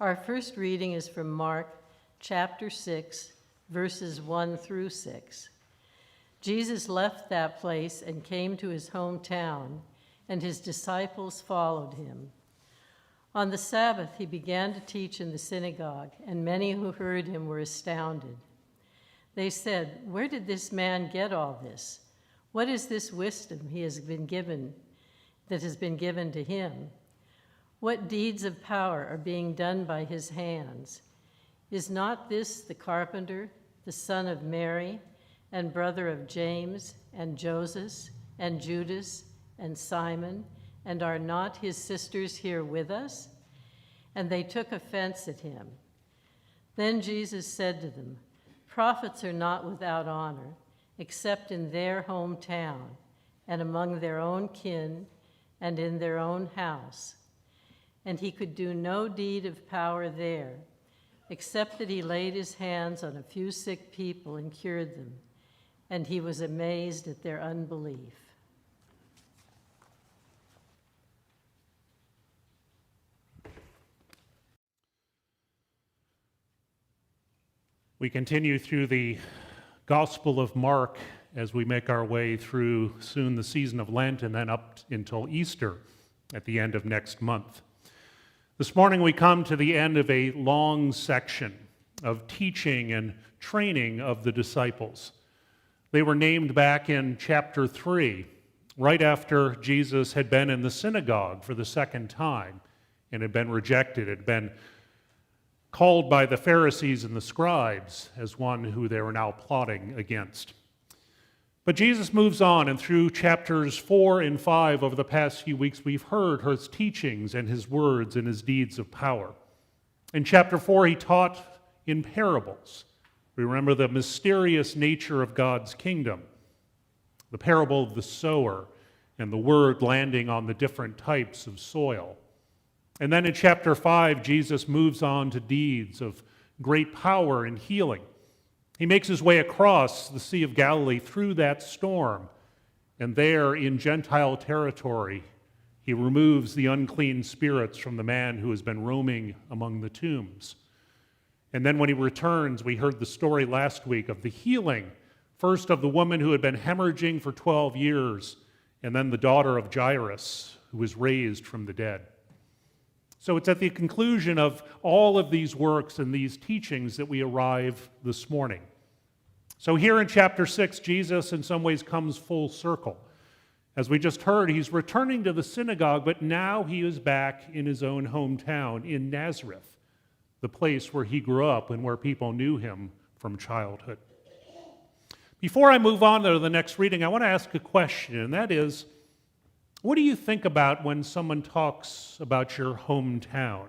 Our first reading is from Mark chapter 6, verses 1 through 6. Jesus left that place and came to his hometown, and his disciples followed him. On the Sabbath, he began to teach in the synagogue, and many who heard him were astounded. They said, "Where did this man get all this? What is this wisdom that has been given to him? What deeds of power are being done by his hands? Is not this the carpenter, the son of Mary, and brother of James, and Joseph, and Judas, and Simon, and are not his sisters here with us?" And they took offense at him. Then Jesus said to them, "Prophets are not without honor, except in their hometown, and among their own kin, and in their own house." And he could do no deed of power there, except that he laid his hands on a few sick people and cured them. And he was amazed at their unbelief. We continue through the Gospel of Mark as we make our way through soon the season of Lent and then up until Easter at the end of next month. This morning we come to the end of a long section of teaching and training of the disciples. They were named back in chapter 3, right after Jesus had been in the synagogue for the second time and had been rejected, had been called by the Pharisees and the scribes as one who they were now plotting against. But Jesus moves on, and through chapters 4 and 5 over the past few weeks, we've heard his teachings and his words and his deeds of power. In chapter 4, he taught in parables. We remember the mysterious nature of God's kingdom, the parable of the sower and the word landing on the different types of soil. And then in chapter 5, Jesus moves on to deeds of great power and healing. He makes his way across the Sea of Galilee through that storm, and there in Gentile territory, he removes the unclean spirits from the man who has been roaming among the tombs. And then when he returns, we heard the story last week of the healing, first of the woman who had been hemorrhaging for 12 years, and then the daughter of Jairus, who was raised from the dead. So it's at the conclusion of all of these works and these teachings that we arrive this morning. So here in chapter 6, Jesus in some ways comes full circle. As we just heard, he's returning to the synagogue, but now he is back in his own hometown in Nazareth, the place where he grew up and where people knew him from childhood. Before I move on to the next reading, I want to ask a question, and that is, what do you think about when someone talks about your hometown,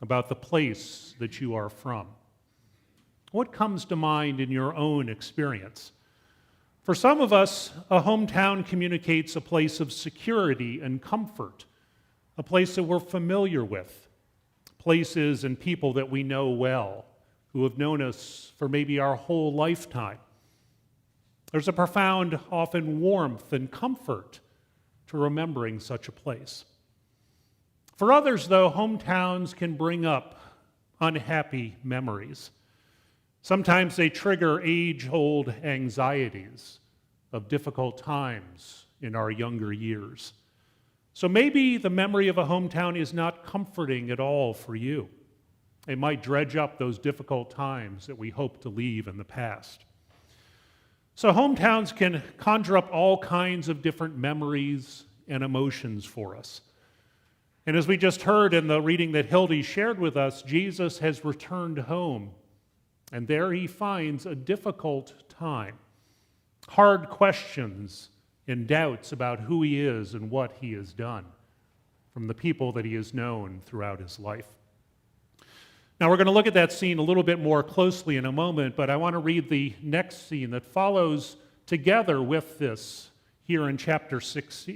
about the place that you are from? What comes to mind in your own experience? For some of us, a hometown communicates a place of security and comfort, a place that we're familiar with, places and people that we know well, who have known us for maybe our whole lifetime. There's a profound, often warmth and comfort to remembering such a place. For others, though, hometowns can bring up unhappy memories. Sometimes they trigger age-old anxieties of difficult times in our younger years. So maybe the memory of a hometown is not comforting at all for you. It might dredge up those difficult times that we hope to leave in the past. So hometowns can conjure up all kinds of different memories and emotions for us. And as we just heard in the reading that Hildy shared with us, Jesus has returned home, and there he finds a difficult time, hard questions and doubts about who he is and what he has done from the people that he has known throughout his life. Now we're going to look at that scene a little bit more closely in a moment, but I want to read the next scene that follows together with this here in chapter 6,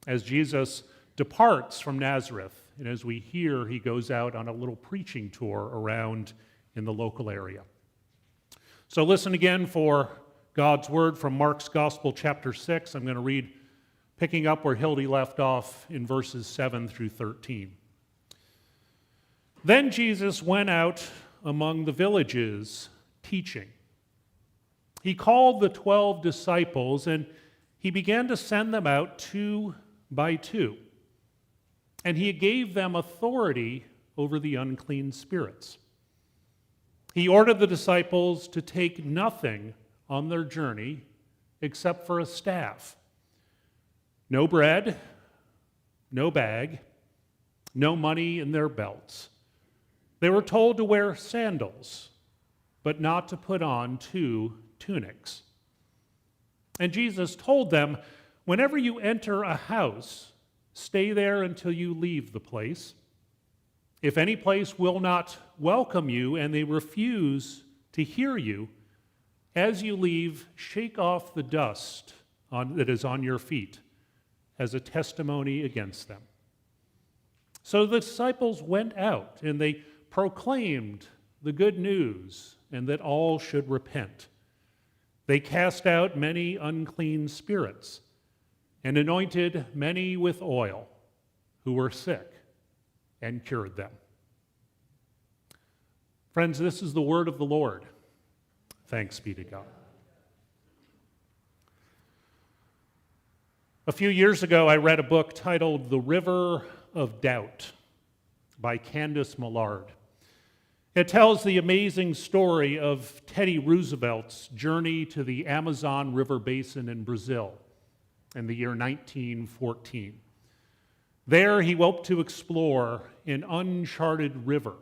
as Jesus departs from Nazareth, and as we hear, he goes out on a little preaching tour around in the local area. So listen again for God's word from Mark's Gospel, chapter 6. I'm going to read, picking up where Hildy left off in verses 7 through 13. Then Jesus went out among the villages teaching. He called the 12 disciples, and he began to send them out 2 by 2. And he gave them authority over the unclean spirits. He ordered the disciples to take nothing on their journey except for a staff. No bread, no bag, no money in their belts. They were told to wear sandals, but not to put on 2 tunics. And Jesus told them, whenever you enter a house, stay there until you leave the place. If any place will not welcome you and they refuse to hear you, as you leave, shake off the dust that is on your feet as a testimony against them. So the disciples went out and they proclaimed the good news and that all should repent. They cast out many unclean spirits and anointed many with oil who were sick and cured them. Friends, this is the word of the Lord. Thanks be to God. A few years ago, I read a book titled The River of Doubt by Candace Millard. It tells the amazing story of Teddy Roosevelt's journey to the Amazon River Basin in Brazil in the year 1914. There, he hoped to explore an uncharted river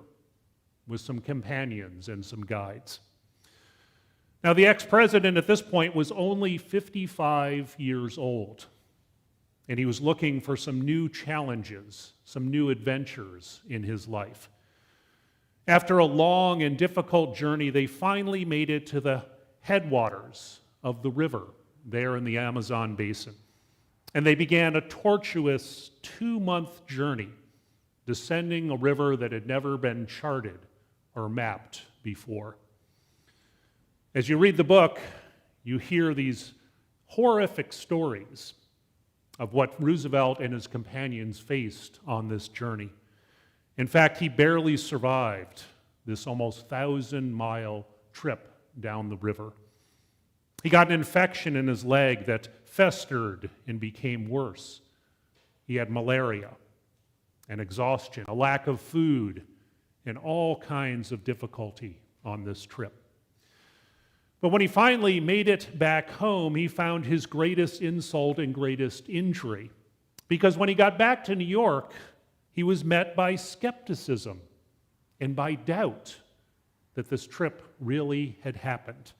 with some companions and some guides. Now, the ex-president at this point was only 55 years old, and he was looking for some new challenges, some new adventures in his life. After a long and difficult journey, they finally made it to the headwaters of the river there in the Amazon basin. And they began a tortuous 2-month journey, descending a river that had never been charted or mapped before. As you read the book, you hear these horrific stories of what Roosevelt and his companions faced on this journey. In fact, he barely survived this almost 1,000-mile trip down the river. He got an infection in his leg that festered and became worse. He had malaria and exhaustion, a lack of food, and all kinds of difficulty on this trip. But when he finally made it back home, he found his greatest insult and greatest injury. Because when he got back to New York, he was met by skepticism and by doubt that this trip really had happened.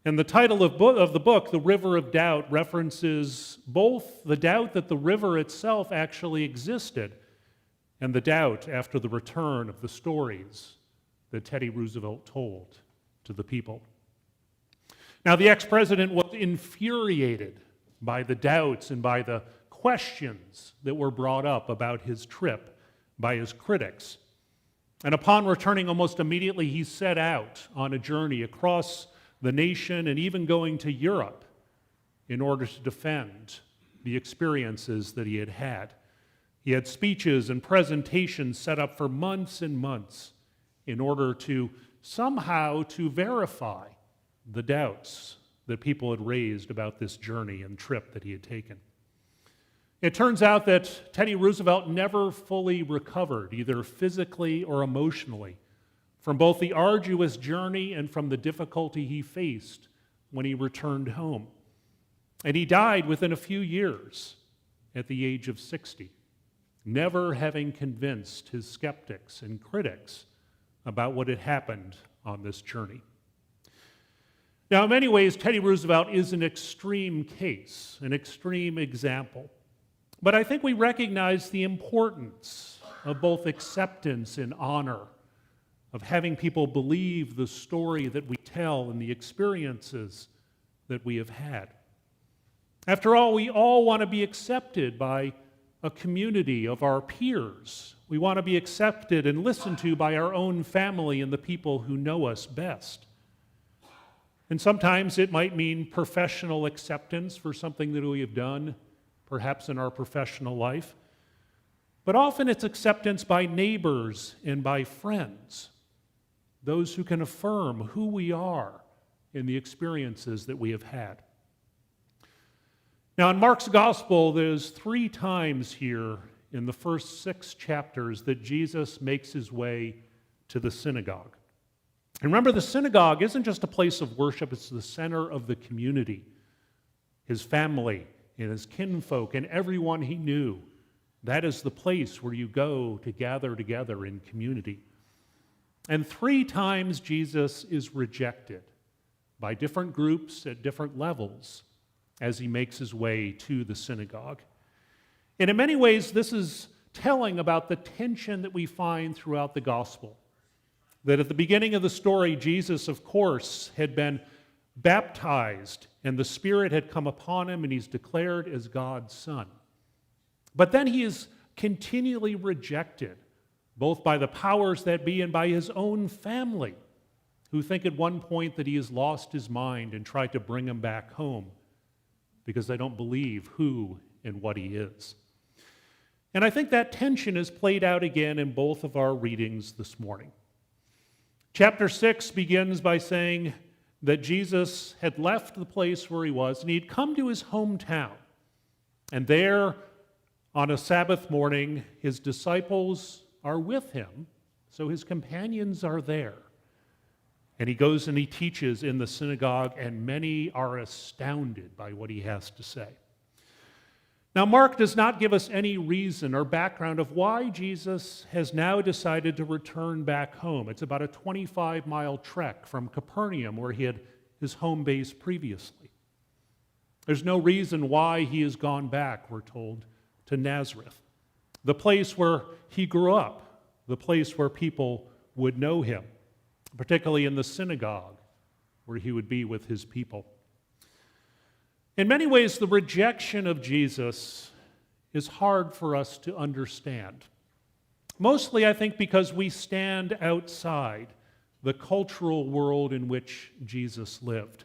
And the title of the book, The River of Doubt, references both the doubt that the river itself actually existed and the doubt after the return of the stories that Teddy Roosevelt told to the people. Now, the ex-president was infuriated by the doubts and by the questions that were brought up about his trip by his critics. And upon returning almost immediately, he set out on a journey across the nation and even going to Europe in order to defend the experiences that he had had. He had speeches and presentations set up for months and months in order to somehow to verify the doubts that people had raised about this journey and trip that he had taken. It turns out that Teddy Roosevelt never fully recovered, either physically or emotionally, from both the arduous journey and from the difficulty he faced when he returned home. And he died within a few years at the age of 60, never having convinced his skeptics and critics about what had happened on this journey. Now, in many ways, Teddy Roosevelt is an extreme case, an extreme example. But I think we recognize the importance of both acceptance and honor, of having people believe the story that we tell and the experiences that we have had. After all, we all want to be accepted by a community of our peers. We want to be accepted and listened to by our own family and the people who know us best. And sometimes it might mean professional acceptance for something that we have done, perhaps in our professional life. but often it's acceptance by neighbors and by friends, those who can affirm who we are in the experiences that we have had. Now, in Mark's gospel, there's 3 times here in the first 6 chapters that Jesus makes his way to the synagogue. And remember, the synagogue isn't just a place of worship, it's the center of the community. His family and his kinfolk and everyone he knew. That is the place where you go to gather together in community. And 3 times Jesus is rejected by different groups at different levels as he makes his way to the synagogue. And in many ways, this is telling about the tension that we find throughout the gospel. That at the beginning of the story, Jesus, of course, had been baptized, and the Spirit had come upon him, and he's declared as God's Son. But then he is continually rejected, both by the powers that be and by his own family, who think at one point that he has lost his mind and tried to bring him back home because they don't believe who and what he is. And I think that tension is played out again in both of our readings this morning. Chapter 6 begins by saying that Jesus had left the place where he was and he'd come to his hometown. And there, on a Sabbath morning, his disciples are with him, so his companions are there. And he goes and he teaches in the synagogue, and many are astounded by what he has to say. Now, Mark does not give us any reason or background of why Jesus has now decided to return back home. It's about a 25-mile trek from Capernaum, where he had his home base previously. There's no reason why he has gone back, we're told, to Nazareth, the place where he grew up, the place where people would know him, particularly in the synagogue, where he would be with his people. In many ways, the rejection of Jesus is hard for us to understand. Mostly, I think, because we stand outside the cultural world in which Jesus lived.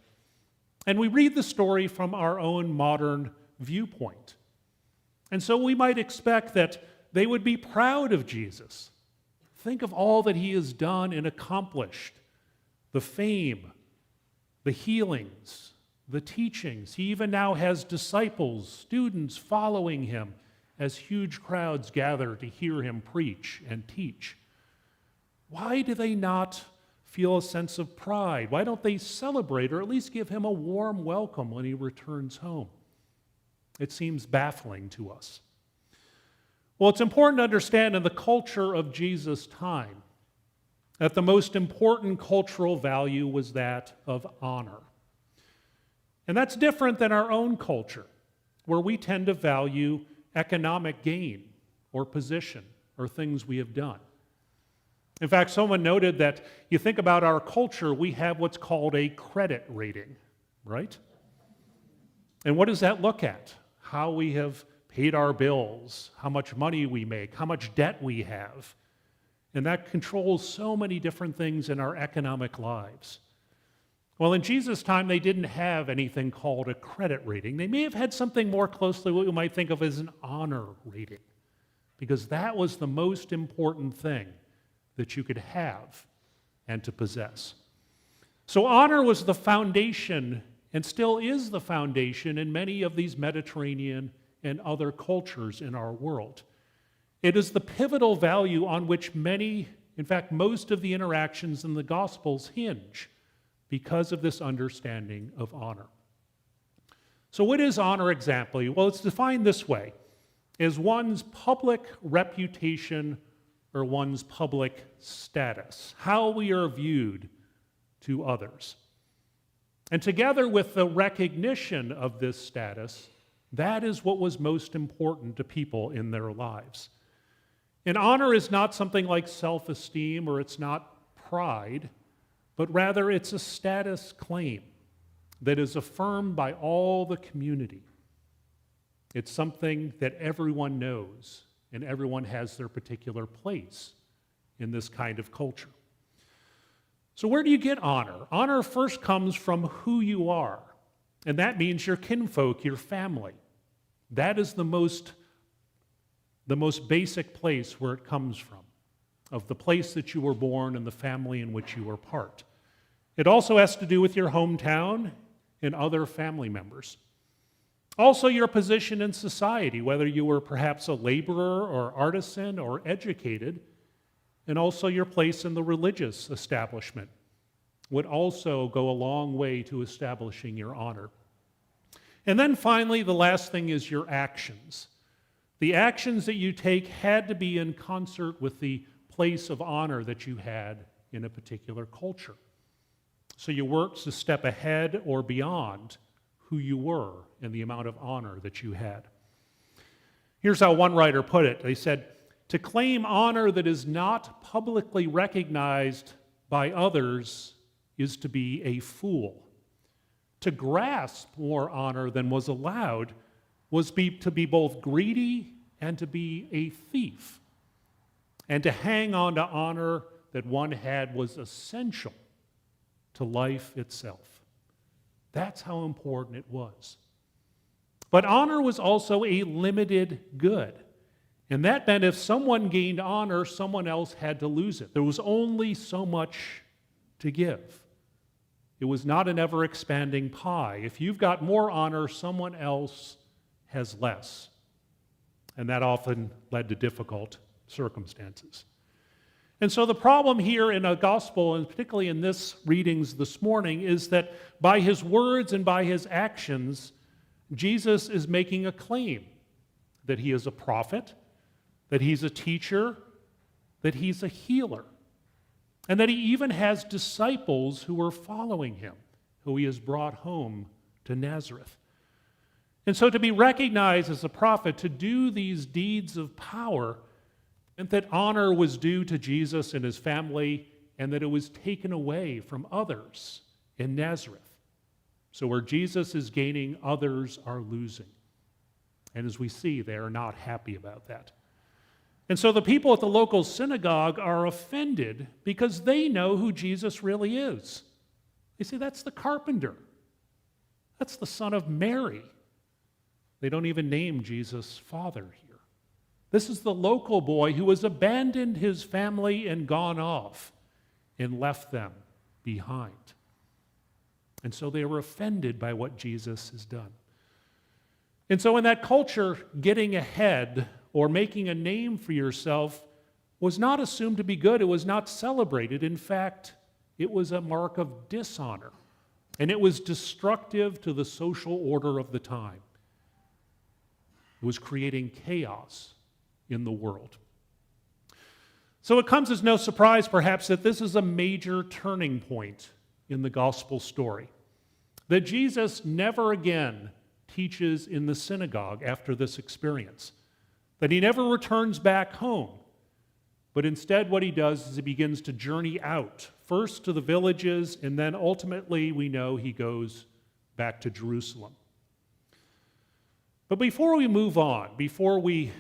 And we read the story from our own modern viewpoint. And so we might expect that they would be proud of Jesus. Think of all that he has done and accomplished, the fame, the healings, the teachings. He even now has disciples, students following him as huge crowds gather to hear him preach and teach. Why do they not feel a sense of pride? Why don't they celebrate or at least give him a warm welcome when he returns home? It seems baffling to us. Well, it's important to understand in the culture of Jesus' time that the most important cultural value was that of honor. And that's different than our own culture, where we tend to value economic gain or position or things we have done. In fact, someone noted that you think about our culture, we have what's called a credit rating, right? And what does that look at? How we have paid our bills, how much money we make, how much debt we have. And that controls so many different things in our economic lives. Well, in Jesus' time, they didn't have anything called a credit rating. They may have had something more closely what we might think of as an honor rating, because that was the most important thing that you could have and to possess. So honor was the foundation, and still is the foundation, in many of these Mediterranean and other cultures in our world. It is the pivotal value on which many, in fact, most of the interactions in the Gospels hinge, because of this understanding of honor. So what is honor exactly? Well, it's defined this way: as one's public reputation or one's public status, how we are viewed to others. And together with the recognition of this status, that is what was most important to people in their lives. And honor is not something like self-esteem, or it's not pride, but rather it's a status claim that is affirmed by all the community. It's something that everyone knows, and everyone has their particular place in this kind of culture. So where do you get honor? Honor first comes from who you are, and that means your kinfolk, your family. That is the most the most basic place where it comes from, of the place that you were born and the family in which you were part. It also has to do with your hometown and other family members. Also, your position in society, whether you were perhaps a laborer or artisan or educated, and also your place in the religious establishment would also go a long way to establishing your honor. And then finally, the last thing is your actions. The actions that you take had to be in concert with the place of honor that you had in a particular culture. So you worked to step ahead or beyond who you were and the amount of honor that you had. Here's how one writer put it. They said, "To claim honor that is not publicly recognized by others is to be a fool. To grasp more honor than was allowed was to be both greedy and to be a thief. And to hang on to honor that one had was essential to life itself." That's how important it was. But honor was also a limited good. And that meant if someone gained honor, someone else had to lose it. There was only so much to give. It was not an ever-expanding pie. If you've got more honor, someone else has less. And that often led to difficult circumstances. And so the problem here in a gospel, and particularly in this readings this morning, is that by his words and by his actions, Jesus is making a claim that he is a prophet, that he's a teacher, that he's a healer, and that he even has disciples who are following him, who he has brought home to Nazareth. And so to be recognized as a prophet, to do these deeds of power, meant that honor was due to Jesus and his family, and that it was taken away from others in Nazareth. So where Jesus is gaining, others are losing. And as we see, they are not happy about that. And so the people at the local synagogue are offended because they know who Jesus really is. They say, that's the carpenter. That's the son of Mary. They don't even name Jesus' father here. This is the local boy who has abandoned his family and gone off and left them behind. And so they were offended by what Jesus has done. And so in that culture, getting ahead or making a name for yourself was not assumed to be good. It was not celebrated. In fact, it was a mark of dishonor. And it was destructive to the social order of the time. It was creating chaos in the world. So it comes as no surprise, perhaps, that this is a major turning point in the gospel story. That Jesus never again teaches in the synagogue after this experience. That he never returns back home. But instead what he does is he begins to journey out, first to the villages, and then ultimately we know he goes back to Jerusalem. But before we move on, before we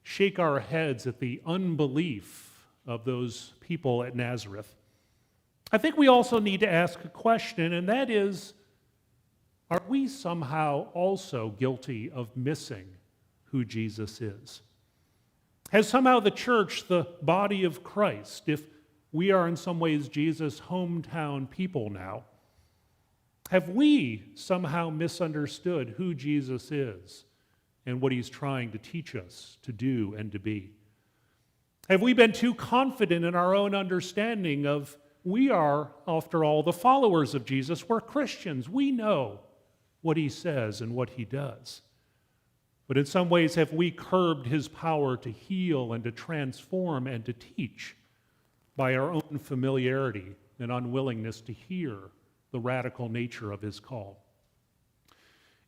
shake our heads at the unbelief of those people at Nazareth, I think we also need to ask a question, and that is, are we somehow also guilty of missing who Jesus is? Has somehow the church, the body of Christ, if we are in some ways Jesus' hometown people now, have we somehow misunderstood who Jesus is and what he's trying to teach us to do and to be? Have we been too confident in our own understanding of we are, after all, the followers of Jesus? We're Christians. We know what he says and what he does. But in some ways, have we curbed his power to heal and to transform and to teach by our own familiarity and unwillingness to hear the radical nature of his call?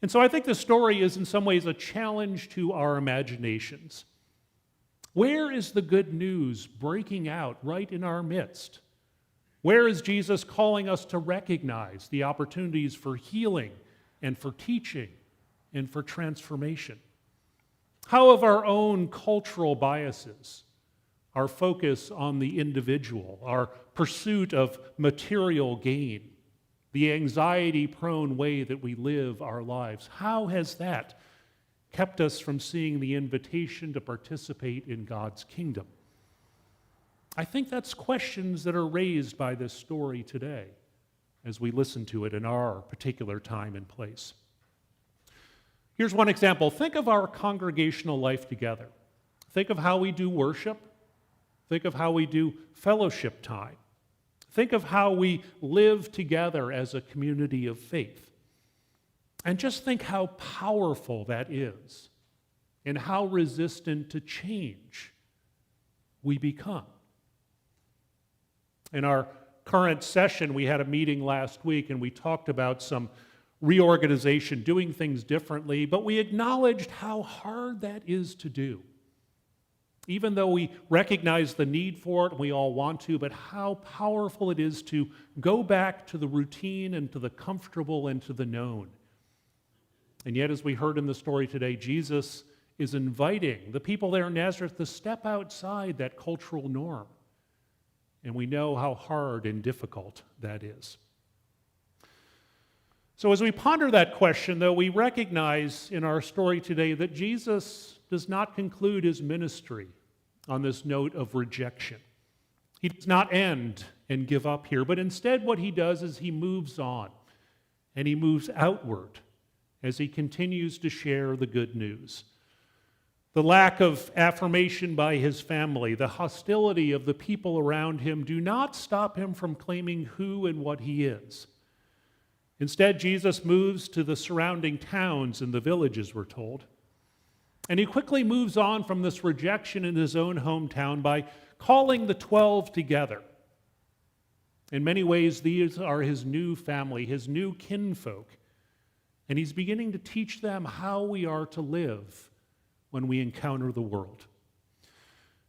And so I think the story is in some ways a challenge to our imaginations. Where is the good news breaking out right in our midst? Where is Jesus calling us to recognize the opportunities for healing and for teaching and for transformation? How have our own cultural biases, our focus on the individual, our pursuit of material gain, the anxiety-prone way that we live our lives, how has that kept us from seeing the invitation to participate in God's kingdom? I think that's questions that are raised by this story today as we listen to it in our particular time and place. Here's one example. Think of our congregational life together. Think of how we do worship. Think of how we do fellowship time. Think of how we live together as a community of faith. And just think how powerful that is and how resistant to change we become. In our current session, we had a meeting last week and we talked about some reorganization, doing things differently, but we acknowledged how hard that is to do. Even though we recognize the need for it and we all want to, but how powerful it is to go back to the routine and to the comfortable and to the known. And yet, as we heard in the story today, Jesus is inviting the people there in Nazareth to step outside that cultural norm. And we know how hard and difficult that is. So as we ponder that question, though, we recognize in our story today that Jesus does not conclude his ministry on this note of rejection. He does not end and give up here, but instead what he does is he moves on, and he moves outward as he continues to share the good news. The lack of affirmation by his family, the hostility of the people around him do not stop him from claiming who and what he is. Instead, Jesus moves to the surrounding towns and the villages, we're told. And he quickly moves on from this rejection in his own hometown by calling the 12 together. In many ways, these are his new family, his new kinfolk. And he's beginning to teach them how we are to live when we encounter the world.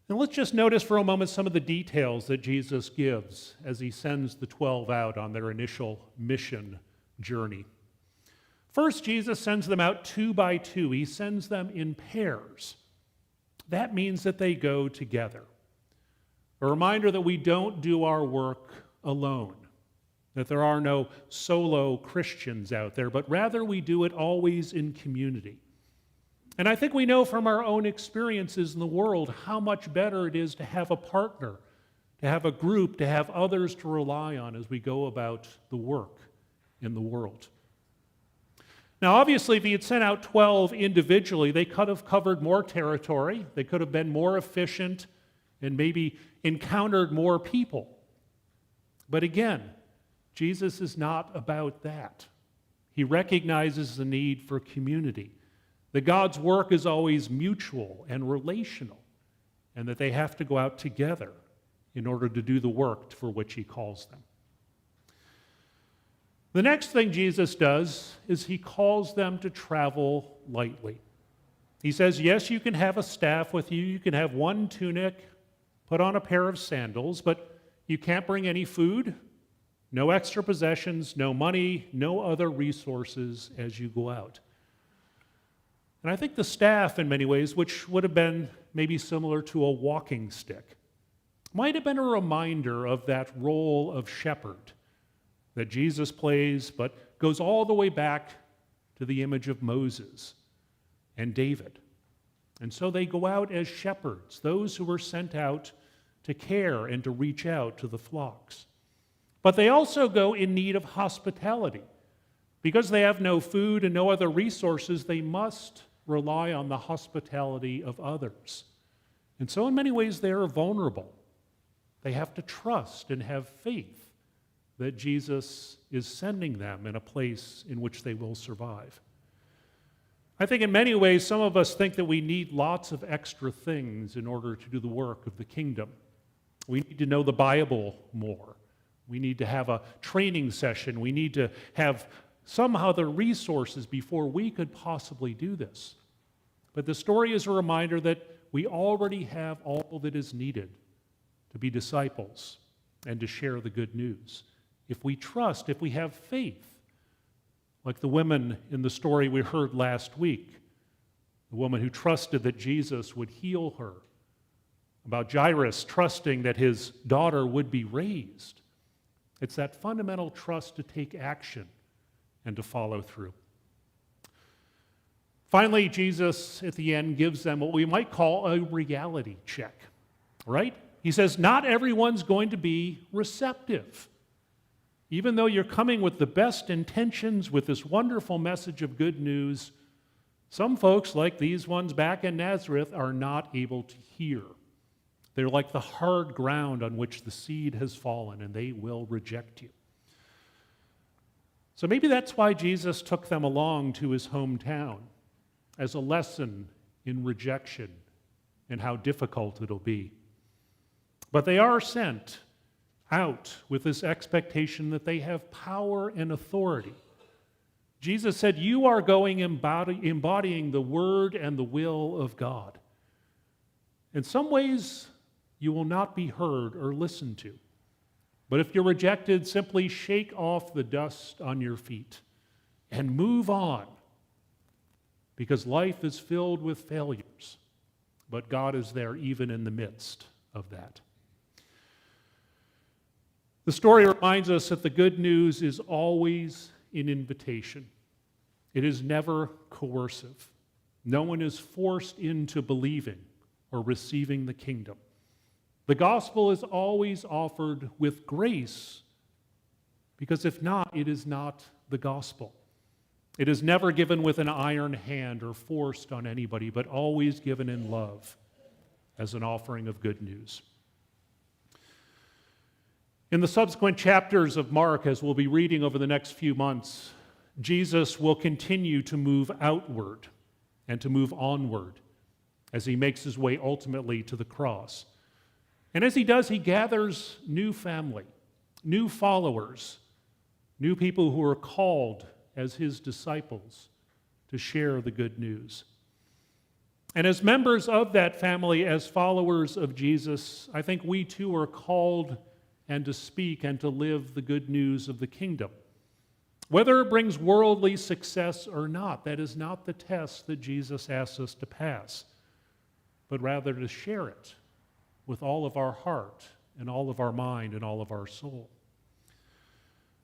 And let's just notice for a moment some of the details that Jesus gives as he sends the 12 out on their initial mission journey. First, Jesus sends them out 2 by 2. He sends them in pairs. That means that they go together. A reminder that we don't do our work alone, that there are no solo Christians out there, but rather we do it always in community. And I think we know from our own experiences in the world how much better it is to have a partner, to have a group, to have others to rely on as we go about the work in the world. Now, obviously, if he had sent out 12 individually, they could have covered more territory, they could have been more efficient, and maybe encountered more people. But again, Jesus is not about that. He recognizes the need for community, that God's work is always mutual and relational, and that they have to go out together in order to do the work for which he calls them. The next thing Jesus does is he calls them to travel lightly. He says, yes, you can have a staff with you, you can have one tunic, put on a pair of sandals, but you can't bring any food, no extra possessions, no money, no other resources as you go out. And I think the staff, in many ways, which would have been maybe similar to a walking stick, might have been a reminder of that role of shepherd that Jesus plays, but goes all the way back to the image of Moses and David. And so they go out as shepherds, those who were sent out to care and to reach out to the flocks. But they also go in need of hospitality. Because they have no food and no other resources, they must rely on the hospitality of others. And so in many ways they are vulnerable. They have to trust and have faith that Jesus is sending them in a place in which they will survive. I think in many ways some of us think that we need lots of extra things in order to do the work of the kingdom. We need to know the Bible more. We need to have a training session. We need to have somehow the resources before we could possibly do this. But the story is a reminder that we already have all that is needed to be disciples and to share the good news. If we trust, if we have faith, like the woman in the story we heard last week, the woman who trusted that Jesus would heal her, about Jairus trusting that his daughter would be raised. It's that fundamental trust to take action and to follow through. Finally, Jesus at the end gives them what we might call a reality check, right? He says, not everyone's going to be receptive. Even though you're coming with the best intentions with this wonderful message of good news, some folks, like these ones back in Nazareth, are not able to hear. They're like the hard ground on which the seed has fallen, and they will reject you. So maybe that's why Jesus took them along to his hometown, as a lesson in rejection and how difficult it'll be. But they are sent out with this expectation that they have power and authority. Jesus said, you are going embodying the word and the will of God. In some ways, you will not be heard or listened to. But if you're rejected, simply shake off the dust on your feet and move on. Because life is filled with failures, but God is there even in the midst of that. The story reminds us that the good news is always an invitation. It is never coercive. No one is forced into believing or receiving the kingdom. The gospel is always offered with grace, because if not, it is not the gospel. It is never given with an iron hand or forced on anybody, but always given in love as an offering of good news. In the subsequent chapters of Mark, as we'll be reading over the next few months, Jesus will continue to move outward and to move onward as he makes his way ultimately to the cross. And as he does, he gathers new family, new followers, new people who are called as his disciples to share the good news. And as members of that family, as followers of Jesus, I think we too are called and to speak and to live the good news of the kingdom. Whether it brings worldly success or not, that is not the test that Jesus asks us to pass, but rather to share it with all of our heart and all of our mind and all of our soul.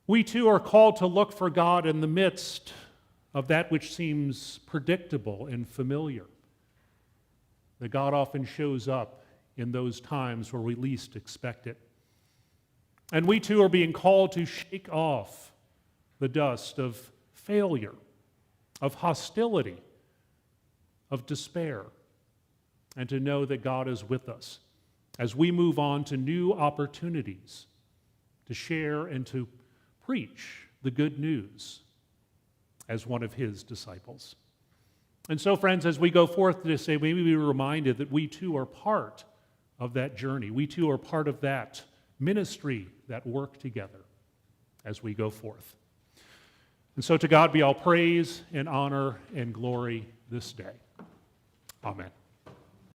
We too are called to look for God in the midst of that which seems predictable and familiar. That God often shows up in those times where we least expect it. And we too are being called to shake off the dust of failure, of hostility, of despair, and to know that God is with us as we move on to new opportunities to share and to preach the good news as one of his disciples. And so, friends, as we go forth to say, may we be reminded that we too are part of that journey. We too are part of that ministry, that work together as we go forth. And so to God be all praise and honor and glory this day. Amen.